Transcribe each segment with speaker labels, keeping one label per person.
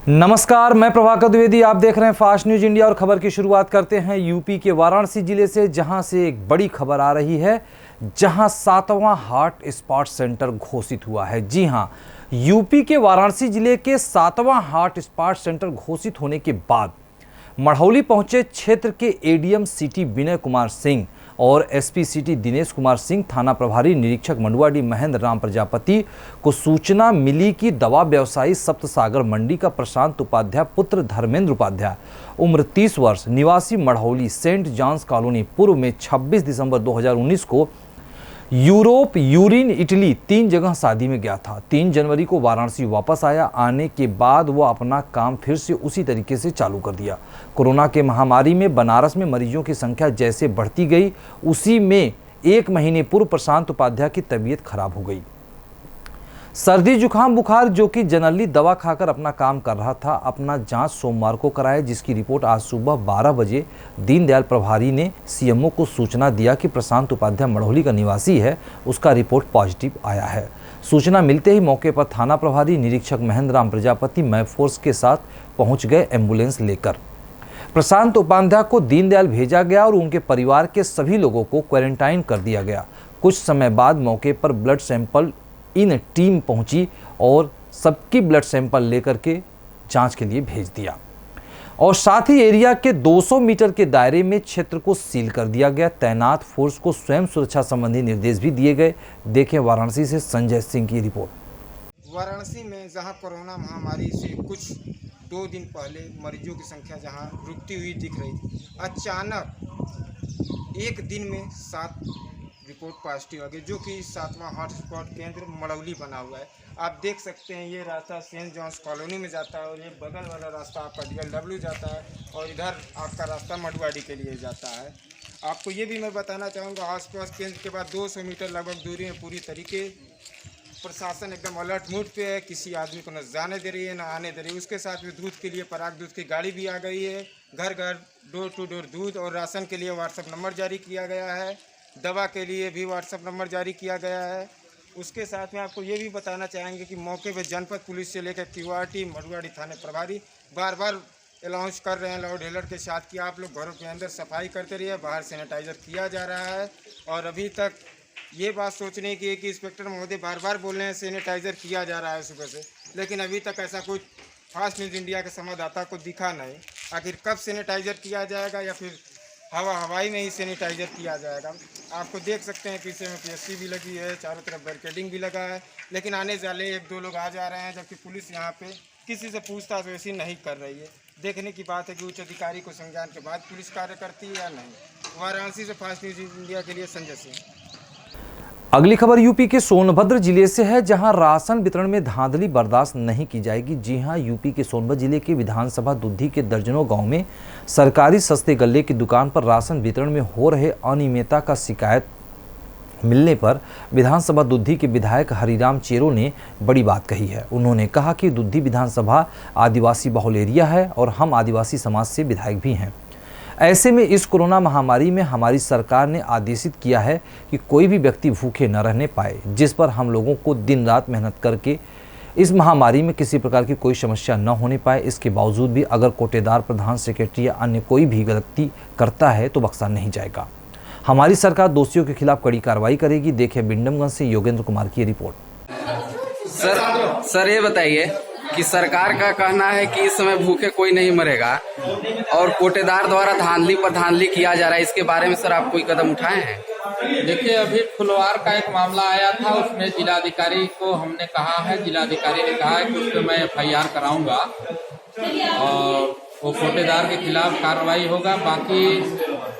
Speaker 1: नमस्कार, मैं प्रभाकर द्विवेदी। आप देख रहे हैं फास्ट न्यूज इंडिया और खबर की शुरुआत करते हैं यूपी के वाराणसी जिले से, जहां से एक बड़ी खबर आ रही है, जहां 7वां हार्ट स्पॉट सेंटर घोषित हुआ है। जी हां, यूपी के वाराणसी जिले के 7वां हार्ट स्पॉट सेंटर घोषित होने के बाद मढ़ौली पहुंचे क्षेत्र के एडीएम सिटी विनय कुमार सिंह और एसपी सिटी दिनेश कुमार सिंह, थाना प्रभारी निरीक्षक मंडुआडीह महेंद्र राम प्रजापति को सूचना मिली कि दवा व्यवसायी सप्तसागर मंडी का प्रशांत उपाध्याय पुत्र धर्मेंद्र उपाध्याय उम्र 30 वर्ष निवासी मढ़ौली सेंट जॉन्स कॉलोनी पूर्व में 26 दिसंबर 2019 को यूरोप, यूरिन, इटली 3 जगह शादी में गया था। 3 जनवरी को वाराणसी वापस आया। आने के बाद वो अपना काम फिर से उसी तरीके से चालू कर दिया। कोरोना के महामारी में बनारस में मरीजों की संख्या जैसे बढ़ती गई, उसी में 1 महीने पूर्व प्रशांत उपाध्याय की तबीयत खराब हो गई। सर्दी जुकाम बुखार, जो कि जनरली दवा खाकर अपना काम कर रहा था। अपना जांच सोमवार को कराया, जिसकी रिपोर्ट आज सुबह 12 बजे दीनदयाल प्रभारी ने सीएमओ को सूचना दिया कि प्रशांत उपाध्याय मढ़ौली का निवासी है, उसका रिपोर्ट पॉजिटिव आया है। सूचना मिलते ही मौके पर थाना प्रभारी निरीक्षक महेंद्र राम प्रजापति मय फोर्स के साथ पहुंच गए एम्बुलेंस लेकर। प्रशांत उपाध्याय को दीनदयाल भेजा गया और उनके परिवार के सभी लोगों को क्वारंटाइन कर दिया गया। कुछ समय बाद मौके पर ब्लड सैंपल इन टीम पहुंची और सबकी ब्लड सैंपल लेकर के जांच के लिए भेज दिया और साथ ही एरिया के 200 मीटर के दायरे में क्षेत्र को सील कर दिया गया। तैनात फोर्स को स्वयं सुरक्षा संबंधी निर्देश भी दिए गए। देखें वाराणसी से संजय सिंह की रिपोर्ट।
Speaker 2: वाराणसी में जहां कोरोना महामारी से कुछ 2 दिन पहले मरीजों की संख्या जहां रुकती हुई दिख रही थी, अचानक एक दिन में 7 रिपोर्ट पॉजिटिव आ गई, जो कि 7वां हॉटस्पॉट केंद्र मढ़ौली बना हुआ है। आप देख सकते हैं, ये रास्ता सेंट जॉन्स कॉलोनी में जाता है और ये बगल वाला रास्ता आपका DLW जाता है और इधर आपका रास्ता मंडुआडीह के लिए जाता है। आपको ये भी मैं बताना चाहूँगा, आसपास केंद्र के बाद 200 मीटर लगभग दूरी में पूरी तरीके प्रशासन एकदम अलर्ट मूड पे है। किसी आदमी को न जाने दे रही है, न आने दे रही है। उसके साथ में दूध के लिए पराग दूध की गाड़ी भी आ गई है। घर घर डोर टू डोर दूध और राशन के लिए व्हाट्सएप नंबर जारी किया गया है। दवा के लिए भी व्हाट्सएप नंबर जारी किया गया है। उसके साथ में आपको ये भी बताना चाहेंगे कि मौके पे जनपद पुलिस से लेकर QRT मंडुआडीह थाने प्रभारी बार बार अनाउंस कर रहे हैं लाउड अलर्ट के साथ कि आप लोग घरों के अंदर सफाई करते रहिए, बाहर सैनिटाइजर किया जा रहा है। और अभी तक ये बात सोचने की है कि इंस्पेक्टर महोदय बार बार बोल रहे हैं सैनिटाइजर किया जा रहा है सुबह से, लेकिन अभी तक ऐसा कुछ फास्ट न्यूज़ इंडिया के संवाददाता को दिखा नहीं। आखिर कब सैनिटाइजर किया जाएगा या फिर हवाई में ही सैनिटाइजर किया जाएगा। आपको देख सकते हैं पीछे में PSC भी लगी है, चारों तरफ बैरिकेडिंग भी लगा है, लेकिन आने जाने 1-2 लोग आ जा रहे हैं, जबकि पुलिस यहाँ पे किसी से पूछताछ वैसी नहीं कर रही है। देखने की बात है कि उच्च अधिकारी को संज्ञान के बाद पुलिस कार्य करती है या नहीं। वाराणसी से फास्ट न्यूज इंडिया के लिए संजय सिंह।
Speaker 1: अगली खबर यूपी के सोनभद्र जिले से है, जहां राशन वितरण में धांधली बर्दाश्त नहीं की जाएगी। जी हां, यूपी के सोनभद्र जिले के विधानसभा दुद्धी के दर्जनों गांव में सरकारी सस्ते गल्ले की दुकान पर राशन वितरण में हो रहे अनियमितता का शिकायत मिलने पर विधानसभा दुद्धी के विधायक हरिराम चेरो ने बड़ी बात कही है। उन्होंने कहा कि दुद्धी विधानसभा आदिवासी बहुल एरिया है और हम आदिवासी समाज से विधायक भी हैं। ऐसे में इस कोरोना महामारी में हमारी सरकार ने आदेशित किया है कि कोई भी व्यक्ति भूखे न रहने पाए, जिस पर हम लोगों को दिन रात मेहनत करके इस महामारी में किसी प्रकार की कोई समस्या न होने पाए। इसके बावजूद भी अगर कोटेदार, प्रधान सेक्रेटरी या अन्य कोई भी गलती करता है तो बख्शा नहीं जाएगा। हमारी सरकार दोषियों के खिलाफ कड़ी कार्रवाई करेगी। देखें बिंडमगंज से योगेंद्र कुमार की रिपोर्ट।
Speaker 3: सर ये बताइए कि सरकार का कहना है कि इस समय भूखे कोई नहीं मरेगा और कोटेदार द्वारा धांधली पर धांधली किया जा रहा है, इसके बारे में सर आप कोई कदम उठाए हैं?
Speaker 4: देखिए, अभी फुलवार का एक मामला आया था, उसमें जिलाधिकारी को हमने कहा है, जिलाधिकारी ने कहा है कि उस पर मैं FIR कराऊंगा और वो कोटेदार के खिलाफ कार्रवाई होगा। बाकी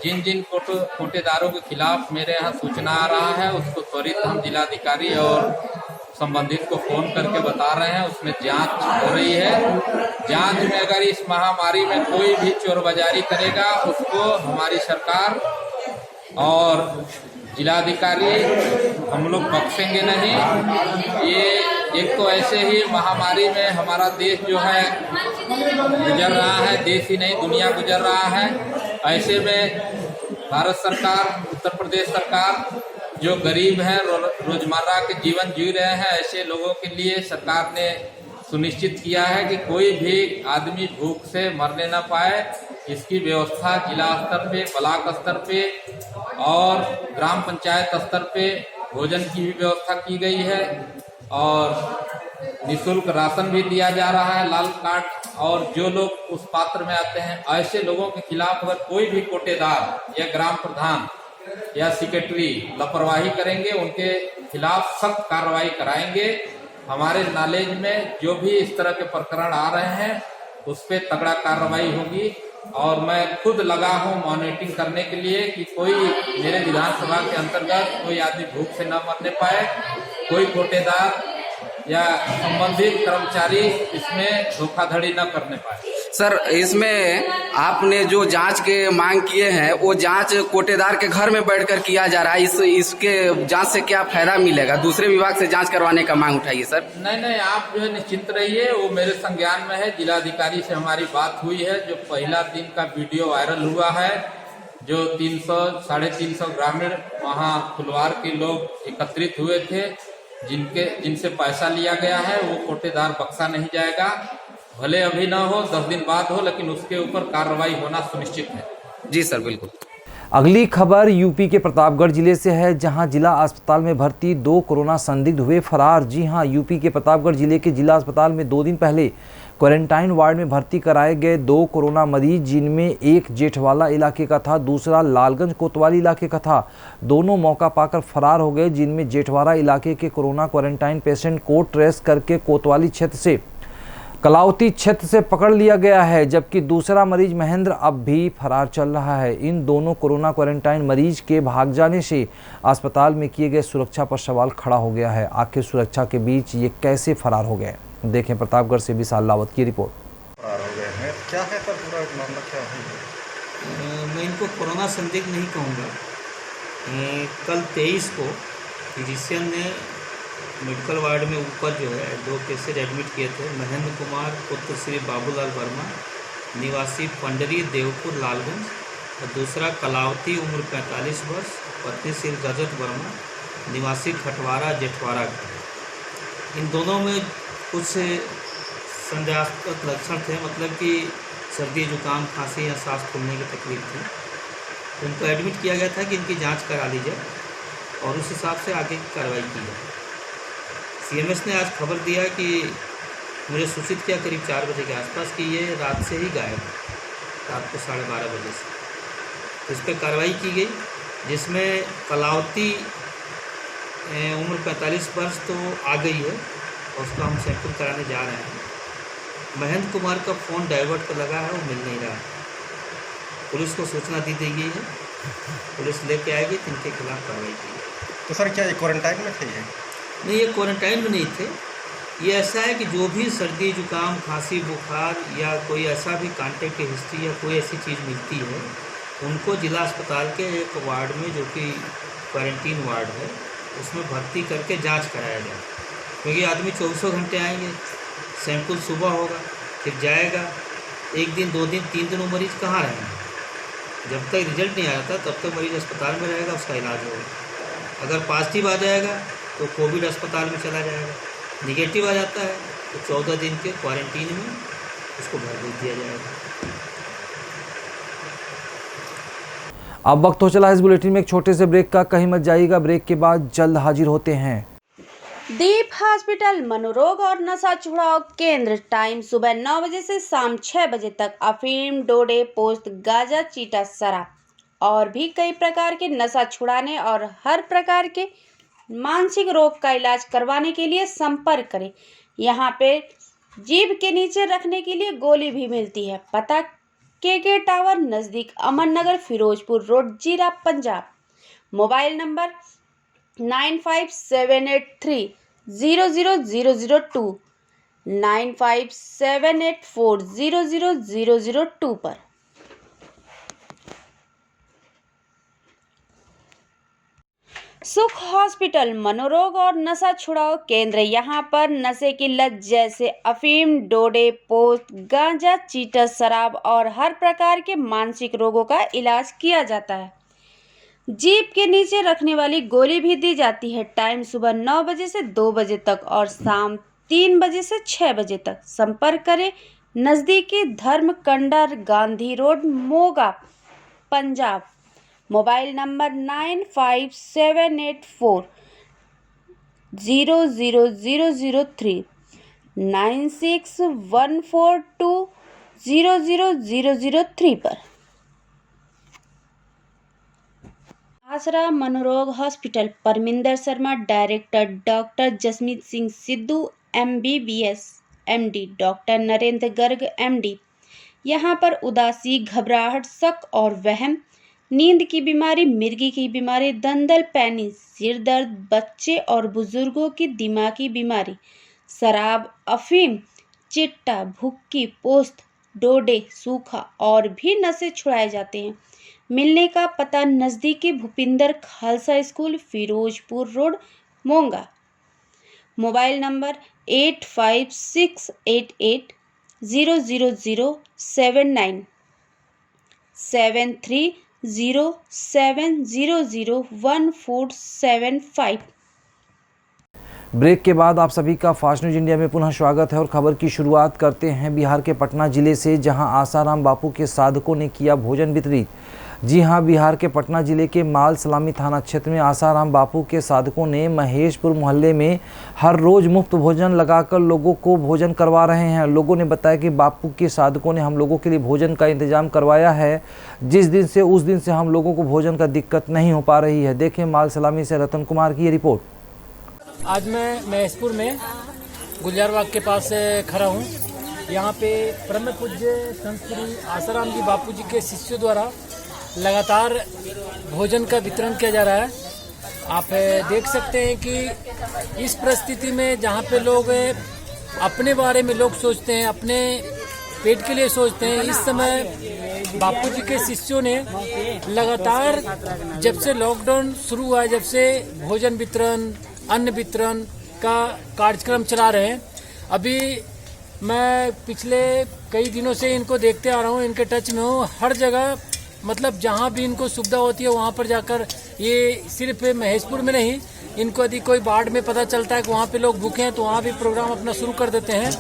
Speaker 4: जिन जिन कोटेदारों के खिलाफ मेरे यहाँ सूचना आ रहा है, उसको त्वरित हम जिलाधिकारी और संबंधित को फोन करके बता रहे हैं। उसमें जांच हो रही है। जांच में अगर इस महामारी में कोई भी चोर बाजारी करेगा, उसको हमारी सरकार और जिलाधिकारी हम लोग बख्शेंगे नहीं। ये एक तो ऐसे ही महामारी में हमारा देश जो है गुजर रहा है, देश ही नहीं दुनिया गुजर रहा है। ऐसे में भारत सरकार, उत्तर प्रदेश सरकार जो गरीब हैं, रोजमर्रा के जीवन जी रहे हैं, ऐसे लोगों के लिए सरकार ने सुनिश्चित किया है कि कोई भी आदमी भूख से मरने न पाए। इसकी व्यवस्था जिला स्तर पे, ब्लॉक स्तर पे और ग्राम पंचायत स्तर पे भोजन की भी व्यवस्था की गई है और निःशुल्क राशन भी दिया जा रहा है, लाल कार्ड। और जो लोग उस पात्र में आते हैं, ऐसे लोगों के खिलाफ अगर कोई भी कोटेदार या ग्राम प्रधान या सेक्रेटरी लापरवाही करेंगे, उनके खिलाफ सख्त कार्रवाई कराएंगे। हमारे नॉलेज में जो भी इस तरह के प्रकरण आ रहे हैं उस पर तगड़ा कार्रवाई होगी और मैं खुद लगा हूं मॉनिटरिंग करने के लिए कि कोई मेरे विधानसभा के अंतर्गत कोई आदमी भूख से न मरने पाए, कोई कोटेदार या संबंधित कर्मचारी इसमें धोखाधड़ी न करने पाए।
Speaker 3: सर, इसमें आपने जो जांच के मांग किए हैं वो जांच कोटेदार के घर में बैठकर किया जा रहा है। इसके जांच से क्या फायदा मिलेगा? दूसरे विभाग से जांच करवाने का मांग उठाइए सर।
Speaker 4: नहीं, आप जो है निश्चिंत रहिए, वो मेरे संज्ञान में है। जिलाधिकारी से हमारी बात हुई है। जो पहला दिन का वीडियो वायरल हुआ है, जो 300-350 ग्रामीण वहाँ फुलवार के लोग एकत्रित हुए थे, जिनसे पैसा लिया गया है, वो कोटेदार बख्शा नहीं जाएगा। भले अभी ना हो, 10 दिन बाद हो, लेकिन उसके ऊपर कार्रवाई होना सुनिश्चित है।
Speaker 3: जी सर, बिल्कुल।
Speaker 1: अगली खबर यूपी के प्रतापगढ़ जिले से है, जहां जिला अस्पताल में भर्ती 2 कोरोना संदिग्ध हुए फरार। जी हां, यूपी के प्रतापगढ़ जिले के जिला अस्पताल में 2 दिन पहले क्वारंटाइन वार्ड में भर्ती कराए गए 2 कोरोना मरीज, जिनमें एक जेठवाला इलाके का था, दूसरा लालगंज कोतवाली इलाके का था। दोनों मौका पाकर फरार हो गए, जिनमें जेठवाला इलाके के कोरोना क्वारंटाइन पेशेंट को ट्रेस करके कोतवाली क्षेत्र से कलावती क्षेत्र से पकड़ लिया गया है, जबकि दूसरा मरीज महेंद्र अब भी फरार चल रहा है। इन दोनों कोरोना क्वारंटाइन मरीज के भाग जाने से अस्पताल में किए गए सुरक्षा पर सवाल खड़ा हो गया है। आखिर सुरक्षा के बीच ये कैसे फरार हो गए? देखें प्रतापगढ़ से विशाल रावत की रिपोर्ट।
Speaker 5: फरार हो गए हैं, क्या है सर पूरा मामला क्या है?
Speaker 6: मैं इनको कोरोना संदिग्ध नहीं कहूँगा। कल 23 को फिजिशियन ने मेडिकल वार्ड में ऊपर जो है 2 केसेज एडमिट किए थे। महेंद्र कुमार पुत्र श्री बाबूलाल वर्मा, निवासी पंडरी देवपुर लालगंज, और दूसरा कलावती उम्र 45 वर्ष, पत्नी श्री रजत वर्मा, निवासी खटवारा जेठवाड़ा। इन दोनों में कुछ संदेहास्पद लक्षण थे, मतलब कि सर्दी, जुकाम, खांसी या सांस फूलने की तकलीफ थी। उनको एडमिट किया गया था कि इनकी जांच करा ली जाए और उस हिसाब से आगे की कार्रवाई की जाए। सीएमएस ने आज खबर दिया कि मुझे सूचित किया करीब 4 बजे के आसपास कि ये रात से ही गायब है, रात को 12:30 बजे से। इस पर कार्रवाई की गई, जिसमें कलावती उम्र 45 वर्ष तो आ गई है और उसका हम सैंपल कराने जा रहे हैं। महेंद्र कुमार का फ़ोन डाइवर्ट पर लगा है, वो मिल नहीं रहा है। पुलिस को सूचना दी गई है, पुलिस लेके आएगी तो इनके खिलाफ कार्रवाई की जाएगी।
Speaker 5: तो सर क्या ये क्वारंटाइन में थे?
Speaker 6: नहीं, ये क्वारंटाइन में नहीं थे। ये ऐसा है कि जो भी सर्दी, जुकाम, खांसी, बुखार या कोई ऐसा भी कॉन्टैक्ट हिस्ट्री या कोई ऐसी चीज़ मिलती है, उनको जिला अस्पताल के एक वार्ड में, जो कि क्वारंटीन वार्ड है, उसमें भर्ती करके जांच कराया जाए। क्योंकि आदमी 24 घंटे आएंगे, सैंपल सुबह होगा, फिर जाएगा, 1 दिन, 2 दिन, 3 दिन वो मरीज़ कहाँ रहेंगे? जब तक रिजल्ट नहीं आता तब तक मरीज़ अस्पताल में रहेगा, उसका इलाज होगा। अगर पॉजिटिव आ जाएगा तो कोविड अस्पताल में चला जाएगा, निगेटिव आ जाता है तो 14 दिन के क्वारंटीन में उसको घर भेज दिया जाएगा।
Speaker 1: अब वक्त हो चला है इस बुलेटिन में एक छोटे से ब्रेक का, कहीं मत जाइएगा। ब्रेक के बाद जल्द हाजिर होते हैं।
Speaker 7: दीप हॉस्पिटल मनोरोग और नशा छुड़ाओ केंद्र। टाइम सुबह 9 बजे से शाम 6 बजे तक। अफीम, डोडे, पोस्त, गांजा, चीटा, शराब और भी कई प्रकार के नशा छुड़ाने और हर प्रकार के मानसिक रोग का इलाज करवाने के लिए संपर्क करें। यहाँ पे जीभ के नीचे रखने के लिए गोली भी मिलती है। पता के टावर नज़दीक, अमन नगर, फिरोजपुर रोड, जीरा, पंजाब। मोबाइल नंबर 9578300002 9578400002 पर। सुख हॉस्पिटल मनोरोग और नशा छुड़ाओ केंद्र। यहाँ पर नशे की लत जैसे अफीम, डोडे, पोस्त, गांजा, चीटा, शराब और हर प्रकार के मानसिक रोगों का इलाज किया जाता है। जीभ के नीचे रखने वाली गोली भी दी जाती है। टाइम सुबह 9 बजे से 2 बजे तक और शाम 3 बजे से 6 बजे तक। संपर्क करें नज़दीकी धर्म कंडर Gandhi road Moga Punjab. Mobile number 9578400003 9614200003 पर। Aasra Manorog hospital Parminder Sharma director, doctor Jasmeet Singh Sidhu MBBS MD, doctor Narendra Garg MD। यहाँ पर उदासी, घबराहट, शक और वहम, नींद की बीमारी, मिर्गी की बीमारी, दंदल, पैनी, सिर दर्द, बच्चे और बुजुर्गों की दिमागी बीमारी, शराब, अफीम, चिट्टा, भुक्की, पोस्त, डोडे, सूखा और भी नशे छुड़ाए जाते हैं। मिलने का पता नज़दीकी Bhupinder Khalsa school, Firozpur road, Moga. Mobile number 8568800079 7307001475।
Speaker 1: Break के बाद आप सभी का फास्ट न्यूज इंडिया में पुनः स्वागत है और खबर की शुरुआत करते हैं बिहार के पटना जिले से, जहां आसाराम बापू के साधकों ने किया भोजन वितरित। जी हां, बिहार के पटना जिले के माल सलामी थाना क्षेत्र में आसाराम बापू के साधकों ने महेशपुर मोहल्ले में हर रोज मुफ्त भोजन लगाकर लोगों को भोजन करवा रहे हैं। लोगों ने बताया कि बापू के साधकों ने हम लोगों के लिए भोजन का इंतजाम करवाया है, जिस दिन से उस दिन से हम लोगों को भोजन का दिक्कत नहीं हो पा रही है। देखें माल सलामी से रतन कुमार की ये रिपोर्ट।
Speaker 8: आज मैं महेशपुर में गुलजारबाग के पास खड़ा हूँ। यहाँ पे परम पूज्य संत श्री आसाराम जी बापू जी के शिष्यों द्वारा लगातार भोजन का वितरण किया जा रहा है। आप देख सकते हैं कि इस परिस्थिति में जहाँ पे लोग अपने बारे में लोग सोचते हैं, अपने पेट के लिए सोचते हैं, इस समय बापू जी के शिष्यों ने लगातार जब से लॉकडाउन शुरू हुआ है, जब से भोजन वितरण, अन्न वितरण का कार्यक्रम चला रहे हैं। अभी मैं पिछले कई दिनों से इनको देखते आ रहा हूँ, इनके टच में हूँ। हर जगह मतलब जहाँ भी इनको सुविधा होती है वहाँ पर जाकर, ये सिर्फ महेशपुर में नहीं, इनको यदि कोई बाढ़ में पता चलता है कि वहाँ पे लोग भूखे हैं तो वहाँ भी प्रोग्राम अपना शुरू कर देते हैं।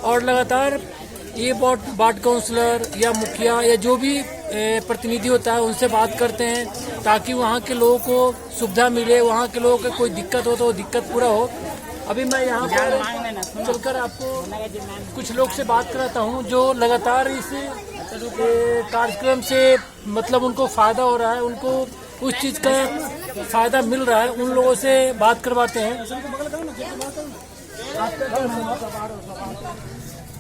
Speaker 8: और लगातार ये वार्ड काउंसलर या मुखिया या जो भी प्रतिनिधि होता है उनसे बात करते हैं ताकि वहाँ के लोगों को सुविधा मिले, वहाँ के लोगों को कोई दिक्कत हो तो वो दिक्कत पूरा हो। अभी मैं यहाँ पर चलकर आपको कुछ लोग से बात कराता हूँ जो लगातार इस कार्यक्रम से मतलब उनको फ़ायदा हो रहा है, उनको उस चीज़ का फ़ायदा मिल रहा है, उन लोगों से बात करवाते हैं।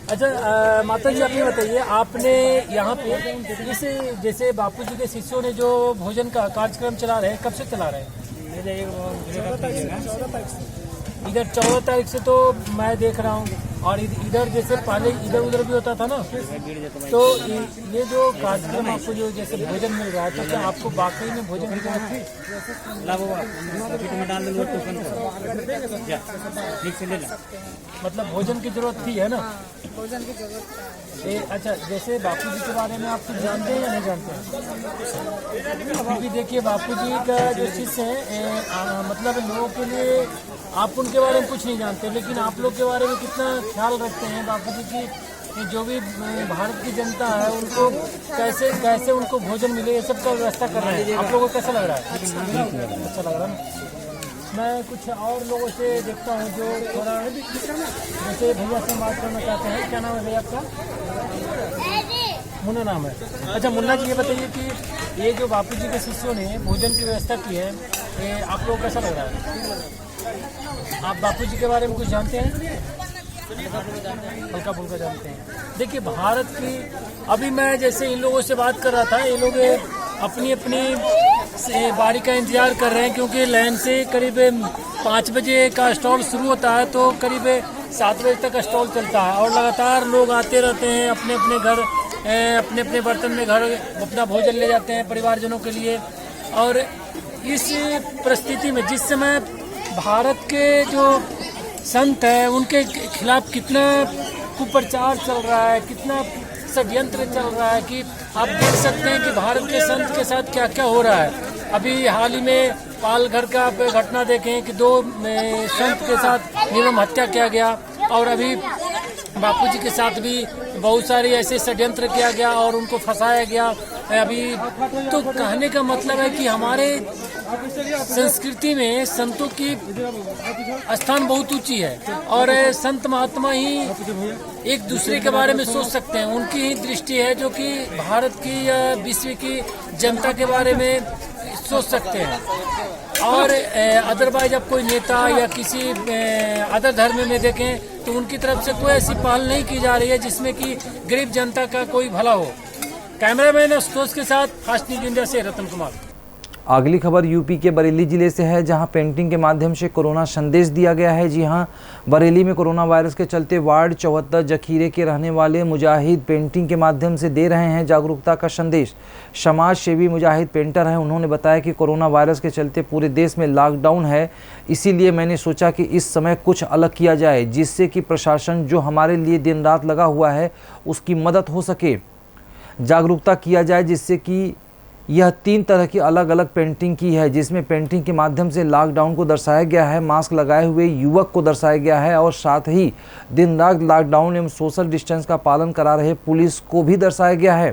Speaker 8: अच्छा माता जी, आप ये बताइए, आपने यहाँ पे इस जैसे बापू जी के शिष्यों ने जो भोजन का कार्यक्रम चला रहे हैं, कब से चला रहे हैं? इधर 14 तारीख से तो मैं देख रहा हूँ, और इधर जैसे पहले इधर उधर भी होता था ना, तो ये जो कार्यक्रम आपको जो जैसे भोजन मिल रहा है, तो क्या आपको वाकई में भोजन की जरूरत थी? मतलब भोजन की जरूरत थी, है ना? भोजन की जरूरत। अच्छा, जैसे बापू जी के बारे में आप कुछ जानते हैं या नहीं जानते हैं? क्योंकि देखिए बापू जी का जो शिष्य है, मतलब लोगों के लिए आप उनके बारे में कुछ नहीं जानते, लेकिन आप लोग के बारे में कितना ख्याल रखते हैं बापू जी की, जो भी भारत की जनता है उनको कैसे उनको भोजन मिले, ये सब का व्यवस्था कर रहे हैं। आप लोगों को कैसा लग रहा है? अच्छा लग रहा है। मैं कुछ और लोगों से देखता हूँ जो थोड़ा जैसे भैया से बात करना चाहते हैं। क्या नाम है भैया आपका? मुन्ना नाम है। अच्छा मुन्ना जी, ये बताइए कि ये जो बापू जी के शिष्यों ने भोजन की व्यवस्था की है, ये आप लोगों को कैसा लग रहा है? आप बापू जी के बारे में कुछ जानते हैं? हल्का फुल्का जानते हैं। देखिए भारत की, अभी मैं जैसे इन लोगों से बात कर रहा था, ये लोग अपनी बारी का इंतजार कर रहे हैं, क्योंकि लाइन से करीब 5 बजे का स्टॉल शुरू होता है तो करीब 7 बजे तक स्टॉल चलता है, और लगातार लोग आते रहते हैं, अपने अपने घर अपने अपने बर्तन में घर अपना भोजन ले जाते हैं परिवारजनों के लिए। और इस परिस्थिति में जिस समय भारत के जो संत हैं उनके खिलाफ कितना कुप्रचार चल रहा है, कितना षड्यंत्र चल रहा है, कि आप देख सकते हैं कि भारत के संत के साथ क्या क्या हो रहा है। अभी हाल ही में पालघर का आप घटना देखें कि 2 संत के साथ निर्मम हत्या किया गया, और अभी बापूजी के साथ भी बहुत सारे ऐसे षड्यंत्र किया गया और उनको फंसाया गया। अभी तो कहने का मतलब है कि हमारे संस्कृति में संतों की स्थान बहुत ऊंची है और संत महात्मा ही एक दूसरे के बारे में सोच सकते हैं। उनकी ही दृष्टि है जो कि भारत की या विश्व की जनता के बारे में सोच सकते हैं। और अदरवाइज अब कोई नेता या किसी अदर धर्म में देखें तो उनकी तरफ से कोई ऐसी पहल नहीं की जा रही है जिसमें कि गरीब जनता का कोई भला हो। कैमरामैन आशुतोष के साथ फास्ट न्यूज इंडिया से रतन कुमार।
Speaker 1: अगली खबर यूपी के बरेली जिले से है, जहां पेंटिंग के माध्यम से कोरोना संदेश दिया गया है। जी हां, बरेली में कोरोना वायरस के चलते वार्ड 74 जखीरे के रहने वाले मुजाहिद पेंटिंग के माध्यम से दे रहे हैं जागरूकता का संदेश। समाज सेवी मुजाहिद पेंटर हैं। उन्होंने बताया कि कोरोना वायरस के चलते पूरे देश में लॉकडाउन है, इसीलिए मैंने सोचा कि इस समय कुछ अलग किया जाए जिससे कि प्रशासन जो हमारे लिए दिन रात लगा हुआ है उसकी मदद हो सके, जागरूकता किया जाए। जिससे कि यह 3 तरह की अलग अलग पेंटिंग की है, जिसमें पेंटिंग के माध्यम से लॉकडाउन को दर्शाया गया है, मास्क लगाए हुए युवक को दर्शाया गया है और साथ ही दिन रात लॉकडाउन एवं सोशल डिस्टेंस का पालन करा रहे पुलिस को भी दर्शाया गया है।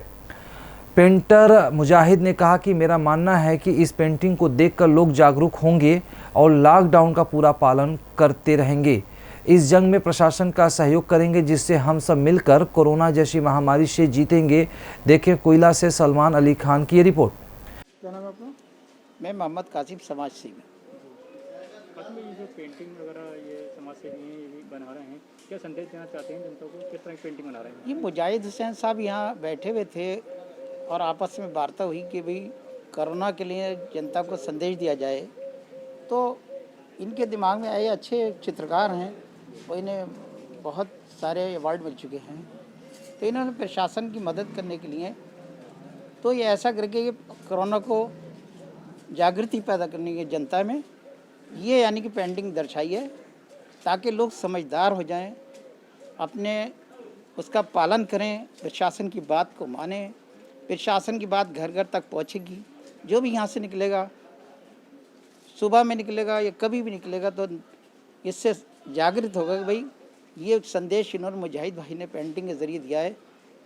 Speaker 1: पेंटर मुजाहिद ने कहा कि मेरा मानना है कि इस पेंटिंग को देखकर लोग जागरूक होंगे और लॉकडाउन का पूरा पालन करते रहेंगे। इस जंग में प्रशासन का सहयोग करेंगे जिससे हम सब मिलकर कोरोना जैसी महामारी से जीतेंगे। देखें कोयला से सलमान अली खान की ये रिपोर्ट।
Speaker 2: क्या नाम है आपका?
Speaker 9: मैं मोहम्मद कासिम समाज सेवी।
Speaker 10: ये जो पेंटिंग वगैरह ये समाज सेवी हैं ये भी बना रहे हैं, क्या संदेश देना चाहते हैं जनता को? किस तरह की पेंटिंग बना रहे हैं?
Speaker 9: ये मुजाहिद हुसैन साहब यहाँ बैठे हुए थे और आपस में वार्ता हुई कि भाई कोरोना के लिए जनता को संदेश दिया जाए, तो इनके दिमाग में आए। अच्छे चित्रकार हैं और इन्हें बहुत सारे अवार्ड मिल चुके हैं, तो इन्होंने प्रशासन की मदद करने के लिए तो ये ऐसा करके कोरोना को जागृति पैदा करने की जनता में ये यानी कि पेंटिंग दर्शाई है ताकि लोग समझदार हो जाएं, अपने उसका पालन करें, प्रशासन की बात को माने। प्रशासन की बात घर घर तक पहुंचेगी। जो भी यहाँ से निकलेगा, सुबह में निकलेगा या कभी भी निकलेगा, तो इससे जागृत होगा कि भाई ये संदेश इन्होंने मुजाहिद भाई ने पेंटिंग के ज़रिए दिया है,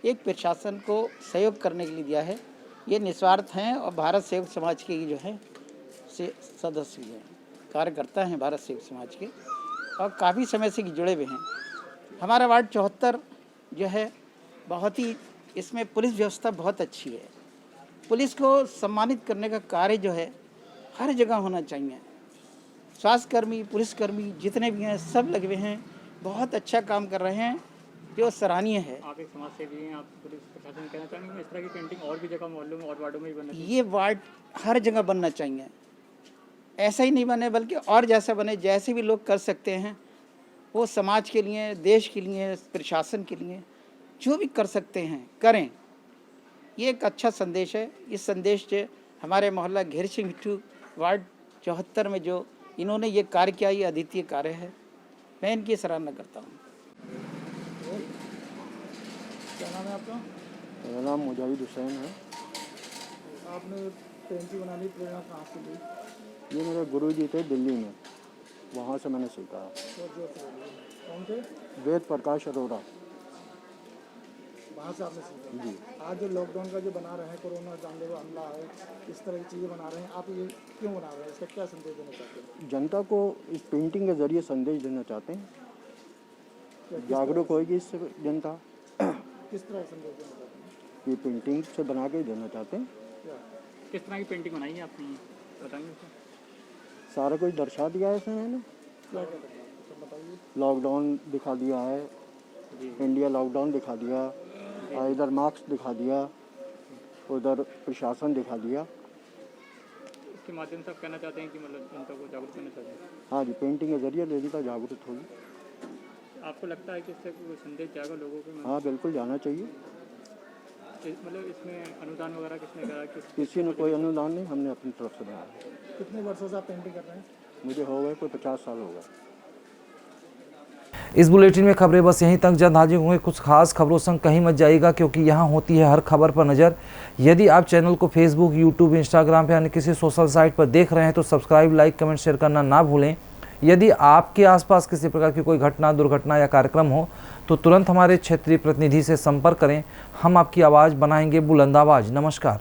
Speaker 9: एक प्रशासन को सहयोग करने के लिए दिया है। ये निस्वार्थ हैं और भारत सेवक समाज के जो है से सदस्य हैं, कार्यकर्ता हैं भारत सेवक समाज के और काफ़ी समय से जुड़े हुए हैं। हमारा वार्ड 74 जो है बहुत ही, इसमें पुलिस व्यवस्था बहुत अच्छी है। पुलिस को सम्मानित करने का कार्य जो है हर जगह होना चाहिए। स्वास्थ्यकर्मी, पुलिसकर्मी जितने भी हैं सब लगे हुए हैं, बहुत अच्छा काम कर रहे हैं जो सराहनीय है।
Speaker 10: आप एक समाज सेवी हैं, आप पुलिस प्रशासन कहना चाहेंगे इस तरह की पेंटिंग और भी जगह मोहल्लों में और वार्डों में भी बनना चाहिए?
Speaker 9: ये वार्ड हर जगह बनना चाहिए। ऐसा ही नहीं बने बल्कि और जैसा बने, जैसे भी लोग कर सकते हैं वो समाज के लिए, देश के लिए, प्रशासन के लिए जो भी कर सकते हैं करें। ये एक अच्छा संदेश है। इस संदेश से हमारे मोहल्ला घेर सिंह बिट्टू वार्ड 74 में जो इन्होंने ये कार्य किया, ये अद्वितीय कार्य है। मैं इनकी सराहना करता हूँ।
Speaker 2: क्या नाम है आपका?
Speaker 5: मेरा नाम मुजाहिद हुसैन है।
Speaker 2: आपने पेंटिंग बनाने की प्रेरणा कहाँ से ली?
Speaker 5: ये मेरे गुरुजी थे दिल्ली में, वहाँ से मैंने सीखा।
Speaker 2: कौन थे?
Speaker 5: वेद प्रकाश अरोड़ा।
Speaker 2: वहाँ से आपने सीखा?
Speaker 5: जी।
Speaker 2: आज जो लॉकडाउन का जो बना रहे हैं, कोरोना जानलेवा हमला है, इस तरह की चीज़ें बना रहे हैं, आप ये क्यों बना रहे हैं? इसका क्या संदेश देना चाहते हैं?
Speaker 5: जनता को इस पेंटिंग के ज़रिए संदेश देना चाहते हैं, जागरूक होगी इससे जनता।
Speaker 2: किस तरह का संदेश देना चाहते हैं?
Speaker 5: ये पेंटिंग से बना के देना चाहते हैं।
Speaker 10: किस तरह की पेंटिंग बनाई है आपने, बताएंगे?
Speaker 5: सारा कुछ दर्शा दिया है इसमें मैंने।
Speaker 2: क्या क्या सब बताइए।
Speaker 5: लॉकडाउन दिखा दिया है, इंडिया लॉकडाउन दिखा दिया, इधर मार्क्स दिखा दिया, उधर प्रशासन दिखा दिया।
Speaker 10: इसके माध्यम से आप कहना चाहते हैं कि मतलब जनता को जागरूक करना चाहते हैं?
Speaker 5: हाँ जी, पेंटिंग के ज़रिए जनता जागरूक होगी।
Speaker 10: आपको लगता है कि इससे कोई संदेश जाएगा लोगों को?
Speaker 5: हाँ बिल्कुल जाना चाहिए।
Speaker 10: मतलब इसमें अनुदान वगैरह किसने करा?
Speaker 5: किसी ने कोई अनुदान नहीं, हमने अपनी तरफ से बनाया।
Speaker 2: कितने वर्षों से आप पेंटिंग कर रहे हैं?
Speaker 5: मुझे हो गए कोई 50 साल हो गए।
Speaker 1: इस बुलेटिन में खबरें बस यहीं तक। जल्द हाजिर होंगे कुछ खास खबरों संग, कहीं मत जाइएगा क्योंकि यहाँ होती है हर खबर पर नज़र। यदि आप चैनल को फेसबुक, यूट्यूब, इंस्टाग्राम पे अन्य किसी सोशल साइट पर देख रहे हैं तो सब्सक्राइब, लाइक, कमेंट, शेयर करना ना भूलें। यदि आपके आसपास किसी प्रकार की कोई घटना, दुर्घटना या कार्यक्रम हो तो तुरंत हमारे क्षेत्रीय प्रतिनिधि से संपर्क करें। हम आपकी आवाज़ बनाएंगे बुलंद आवाज़। नमस्कार।